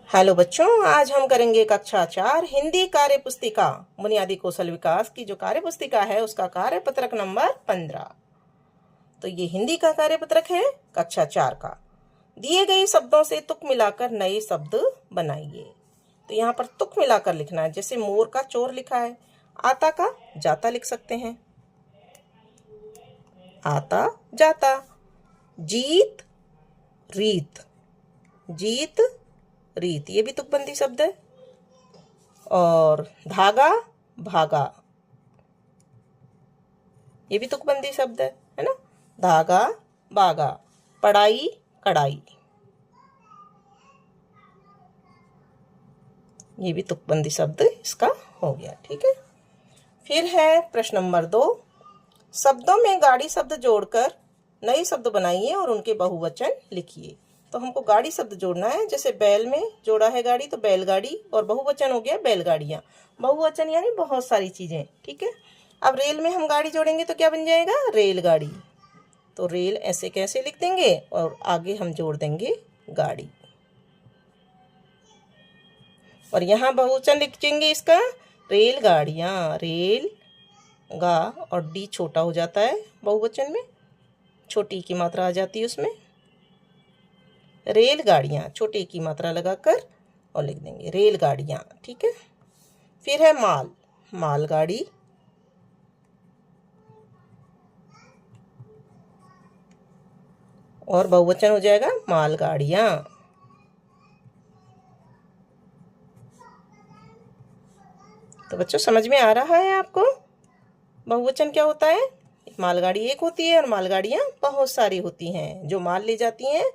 Hello बच्चों, आज हम करेंगे कक्षा 4 हिंदी कार्य पुस्तिका बुनियादी कौशल विकास की जो कार्य पुस्तिका है उसका कार्य पत्रक नंबर 15। तो ये हिंदी का कार्य पत्रक है कक्षा 4 का। दिए गए शब्दों से तुक मिलाकर नए शब्द बनाइए। तो यहाँ पर तुक मिलाकर लिखना है। जैसे मोर का चोर लिखा है, आता का जाता लिख सकते हैं, आता जाता। जीत रीत, जीत रीत, ये भी तुकबंदी शब्द है। और धागा भागा, ये भी तुकबंदी शब्द है ना। धागा बागा। पढ़ाई कढ़ाई, ये भी तुकबंदी शब्द इसका हो गया। ठीक है, फिर है प्रश्न नंबर 2। शब्दों में गाड़ी शब्द जोड़कर नए शब्द बनाइए और उनके बहुवचन लिखिए। तो हमको गाड़ी शब्द जोड़ना है। जैसे बैल में जोड़ा है गाड़ी तो बैलगाड़ी, और बहुवचन हो गया बैलगाड़ियां। बहुवचन यानी बहुत सारी चीजें। ठीक है, अब रेल में हम गाड़ी जोड़ेंगे तो क्या बन जाएगा, रेलगाड़ी। तो रेल ऐसे कैसे लिख देंगे और आगे हम जोड़ देंगे गाड़ी। और यहाँ बहुवचन लिखेंगे इसका रेलगाड़ियां, रेल गा और डी छोटा हो जाता है बहुवचन में, छोटी की मात्रा आ जाती है उसमें। रेलगाड़ियां छोटी की मात्रा लगाकर और लिख देंगे रेलगाड़ियां। ठीक है, फिर है माल, मालगाड़ी। और बहुवचन हो जाएगा मालगाड़ियां। तो बच्चों समझ में आ रहा है आपको बहुवचन क्या होता है। मालगाड़ी एक होती है और मालगाड़ियां बहुत सारी होती हैं जो माल ले जाती हैं।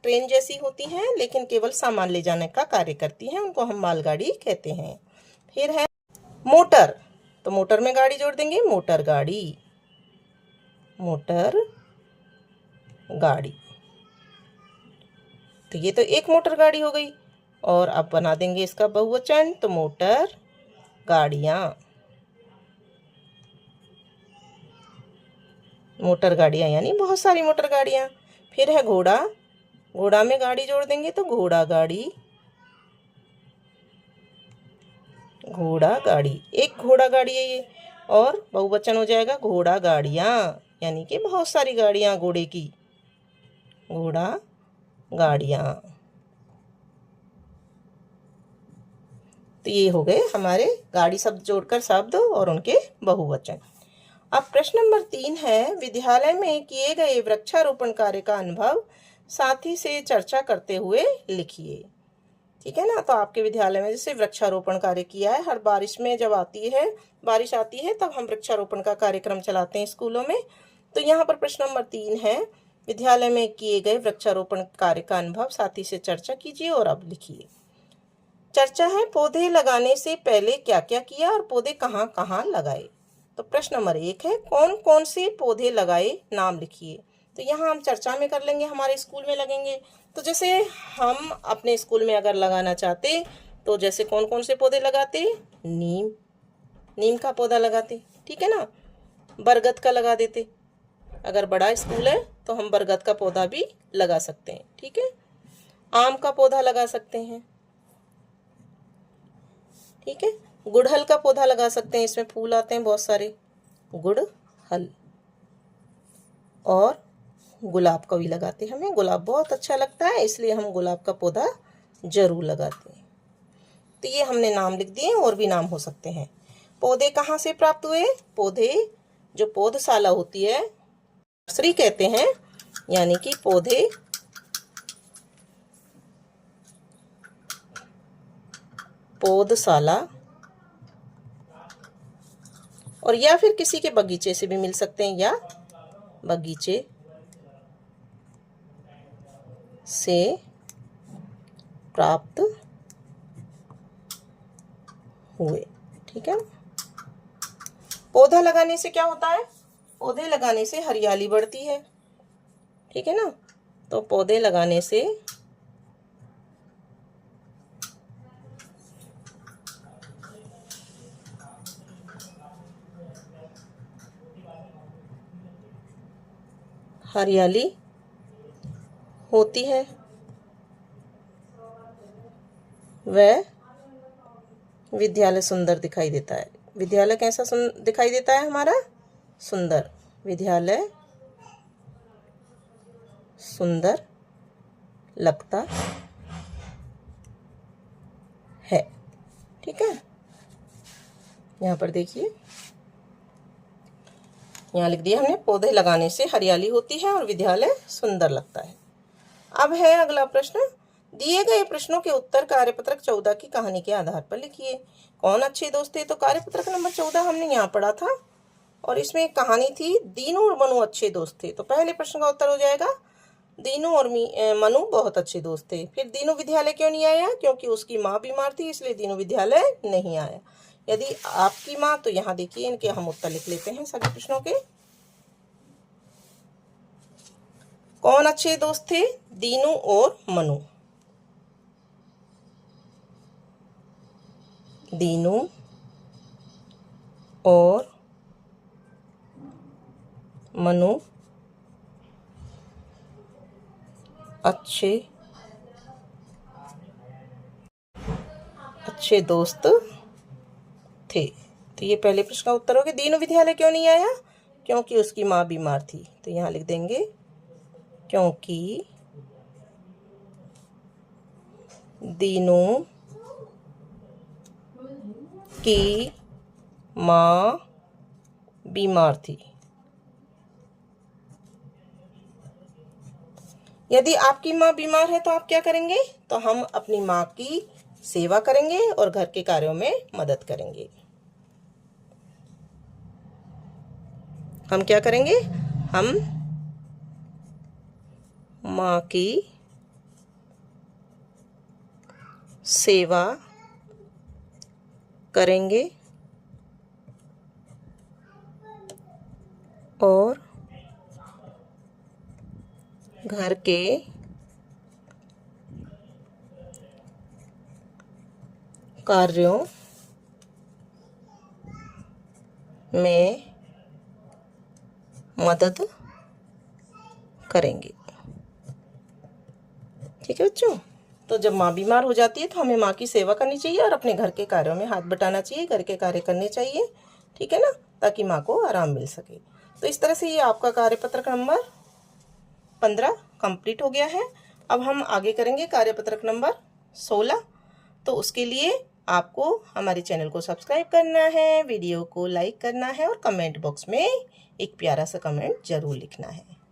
ट्रेन जैसी होती हैं लेकिन केवल सामान ले जाने का कार्य करती हैं, उनको हम मालगाड़ी कहते हैं। फिर है मोटर, तो मोटर में गाड़ी जोड़ देंगे मोटर गाड़ी, मोटर गाड़ी। तो ये तो एक मोटर गाड़ी हो गई। और अब बना देंगे इसका बहुवचन, तो मोटर गाड़ियां, मोटर गाड़ियां यानी बहुत सारी मोटर गाड़ियां। फिर है घोड़ा, घोड़ा में गाड़ी जोड़ देंगे तो घोड़ा गाड़ी, घोड़ा गाड़ी, एक घोड़ा गाड़ी है ये। और बहुवचन हो जाएगा घोड़ा गाड़ियां, यानी कि बहुत सारी गाड़ियां घोड़े की, घोड़ा गाड़ियां। तो ये हो गए हमारे गाड़ी शब्द जोड़कर शब्द और उनके बहुवचन। अब प्रश्न नंबर 3 है, विद्यालय में किए गए वृक्षारोपण कार्य का अनुभव साथी से चर्चा करते हुए लिखिए। ठीक है ना, तो आपके विद्यालय में जैसे वृक्षारोपण कार्य किया है, हर बारिश में जब बारिश आती है तब हम वृक्षारोपण का कार्यक्रम चलाते हैं स्कूलों में। तो यहाँ पर प्रश्न नंबर 3 है, विद्यालय में किए गए वृक्षारोपण कार्य का अनुभव साथी से चर्चा कीजिए और अब लिखिए। चर्चा है, पौधे लगाने से पहले क्या क्या किया और पौधे कहाँ कहाँ लगाए। तो प्रश्न नंबर 1 है, कौन कौन से पौधे लगाए, नाम लिखिए। तो यहाँ हम चर्चा में कर लेंगे, हमारे स्कूल में लगेंगे। तो जैसे हम अपने स्कूल में अगर लगाना चाहते तो जैसे कौन कौन से पौधे लगाते, नीम, नीम का पौधा लगाते। ठीक है ना, बरगद का लगा देते। अगर बड़ा स्कूल है तो हम बरगद का पौधा भी लगा सकते हैं। ठीक है, आम का पौधा लगा सकते हैं। ठीक है, गुड़हल का पौधा लगा सकते हैं, इसमें फूल आते हैं बहुत सारे, गुड़हल। और गुलाब का भी लगाते हैं, हमें गुलाब बहुत अच्छा लगता है इसलिए हम गुलाब का पौधा जरूर लगाते हैं। तो ये हमने नाम लिख दिए, और भी नाम हो सकते हैं। पौधे कहाँ से प्राप्त हुए, पौधे जो पौधशाला होती है, नर्सरी कहते हैं, यानी कि पौधे पौधशाला, और या फिर किसी के बगीचे से भी मिल सकते हैं, या बगीचे से प्राप्त हुए। ठीक है, पौधा लगाने से क्या होता है, पौधे लगाने से हरियाली बढ़ती है। ठीक है ना, तो पौधे लगाने से हरियाली होती है। वह विद्यालय सुंदर दिखाई देता है। विद्यालय कैसा दिखाई देता है हमारा? सुंदर। विद्यालय सुंदर लगता है। ठीक है, यहाँ पर देखिए, यहाँ लिख दिया हमने, पौधे लगाने से हरियाली होती है और विद्यालय सुंदर लगता है। अब है अगला प्रश्न, दिए गए प्रश्नों के उत्तर कार्यपत्रक 14 की कहानी के आधार पर लिखिए। कौन अच्छे दोस्त थे? तो कार्यपत्रक नंबर 14 हमने यहाँ पढ़ा था और इसमें एक कहानी थी, दीनू और मनु अच्छे दोस्त थे। तो पहले प्रश्न का उत्तर हो जाएगा दीनू और मनु बहुत अच्छे दोस्त थे। फिर दीनू विद्यालय क्यों नहीं आया? क्योंकि उसकी माँ बीमार थी, इसलिए दीनू विद्यालय नहीं आया। यदि आपकी माँ, तो यहाँ देखिए इनके हम उत्तर लिख लेते हैं सभी प्रश्नों के। कौन अच्छे दोस्त थे? दीनू और मनु। दीनू और मनु अच्छे दोस्त थे। तो ये पहले प्रश्न का उत्तर हो गया। दीनू विद्यालय क्यों नहीं आया? क्योंकि उसकी माँ बीमार थी। तो यहाँ लिख देंगे क्योंकि दीनू की माँ बीमार थी। यदि आपकी माँ बीमार है तो आप क्या करेंगे? तो हम अपनी माँ की सेवा करेंगे और घर के कार्यों में मदद करेंगे। हम क्या करेंगे? हम माँ की सेवा करेंगे और घर के कार्यों में मदद करेंगे। ठीक है बच्चों, तो जब माँ बीमार हो जाती है तो हमें माँ की सेवा करनी चाहिए और अपने घर के कार्यों में हाथ बटाना चाहिए, घर के कार्य करने चाहिए। ठीक है ना, ताकि माँ को आराम मिल सके। तो इस तरह से ये आपका कार्यपत्रक नंबर 15 कंप्लीट हो गया है। अब हम आगे करेंगे कार्यपत्रक नंबर 16। तो उसके लिए आपको हमारे चैनल को सब्सक्राइब करना है, वीडियो को लाइक करना है और कमेंट बॉक्स में एक प्यारा सा कमेंट जरूर लिखना है।